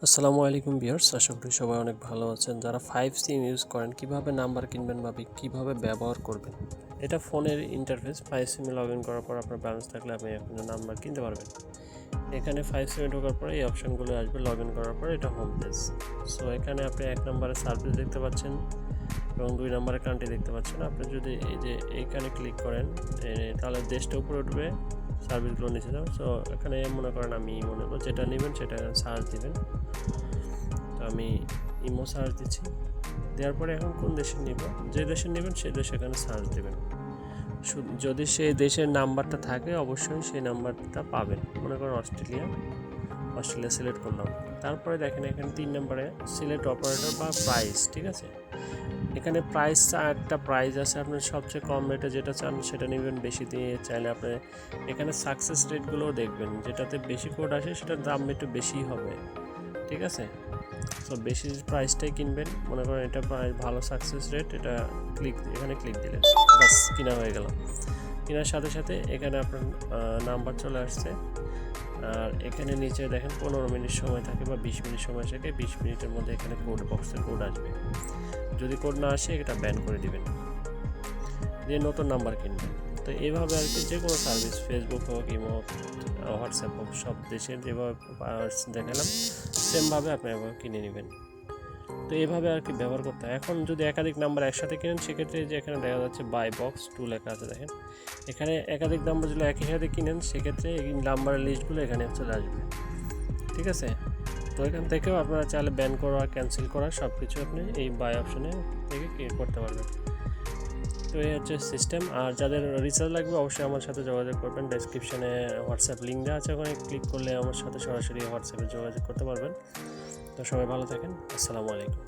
আসসালামু আলাইকুম ভিউয়ার্স, আশা করি সবাই অনেক ভালো আছেন। যারা 5 সিম ইউজ করেন কিভাবে নাম্বার কিনবেন বা কিভাবে ব্যবহার করবেন, এটা ফোনের ইন্টারফেস। 5 সিমে লগ ইন করার পর আপনার ব্যালেন্স থাকলে আপনি এখন নাম্বার কিনতে পারবেন। এখানে 5 সিমে ঢোকার পরে এই অপশানগুলো আসবে। লগ ইন করার পরে এটা হোম পেজ। সো এখানে আপনি 1 নম্বরে সার্ভিস দেখতে পাচ্ছেন এবং 2 নম্বরে কান্ট্রি দেখতে পাচ্ছেন। আপনি যদি এই যে এইখানে ক্লিক করেন তাহলে দেশটা উপরে উঠবে, সার্ভিসগুলো নিচে যাবে। সো এখানে মনে করেন আমি মনে করব যেটা নেবেন সেটা সার্চ দিবেন। তো আমি ইমো সার্চ দিচ্ছি। দেওয়ার পরে এখন কোন দেশে নেব, যে দেশে নেবেন সেই দেশে এখানে সার্চ দেবেন। যদি সেই দেশের নাম্বারটা থাকে অবশ্যই সেই নাম্বারটা পাবেন। মনে করেন অস্ট্রেলিয়া সিলেক্ট করলাম। তারপরে দেখেন এখানে 3 নম্বরে সিলেক্ট অপারেটর বা প্রাইস, ঠিক আছে। এখানে একটা প্রাইস আছে, আপনার সবচেয়ে কম রেটে যেটা চান সেটা নেবেন। বেশি দিয়ে চাইলে আপনি এখানে সাকসেস রেটগুলোও দেখবেন, যেটাতে বেশি কোড আসে সেটার দাম একটু বেশিই হবে, ঠিক আছে। সো বেশি প্রাইসটাই কিনবেন। মনে করেন এটা প্রাইস ভালো সাকসেস রেট, এটা এখানে ক্লিক দিলেন, বাস কিনা হয়ে গেল। কেনার সাথে সাথে এখানে আপনার নাম্বার চলে আসছে। আর এখানে নিচে দেখেন 15 মিনিট সময় থাকে বা 20 মিনিট সময় থাকে। 20 মিনিটের মধ্যে এখানে বক্সে কোড আসবে। যদি কোড না আসে এটা ব্যান করে দিবেন, দিয়ে নতুন নাম্বার কিনবেন। তো এইভাবে আর কি যে কোনো সার্ভিস, ফেসবুক হোক, ইমো হোক, হোয়াটসঅ্যাপ হোক, সব দেশের যেভাবে দেখালাম সেমভাবে আপনি এভাবে কিনে নেবেন। তো এইভাবে আর কি ব্যবহার করতে হয়। এখন যদি একাধিক নাম্বার একসাথে কিনেন সেক্ষেত্রে যে এখানে দেখা যাচ্ছে বাই বক্স 2 লেখা আছে, দেখেন এখানে একাধিক নাম্বার যদি একই সাথে কিনেন সেক্ষেত্রে এই নাম্বারের লিস্টগুলো এখানে চলে আসবে, ঠিক আছে। তো এখান থেকেও আপনারা চাইলে ব্যান করা, ক্যান্সেল করা সব কিছু আপনি এই বাই অপশনে থেকে করতে পারবেন। তো এই হচ্ছে সিস্টেম। আর যাদের রিচার্জ লাগবে অবশ্যই আমার সাথে যোগাযোগ করবেন। ডেসক্রিপশনে হোয়াটসঅ্যাপ লিঙ্ক দেওয়া আছে, ওখানে ক্লিক করলে আমার সাথে সরাসরি হোয়াটসঅ্যাপে যোগাযোগ করতে পারবেন। তো সবাই ভালো থাকেন। আসসালামু আলাইকুম।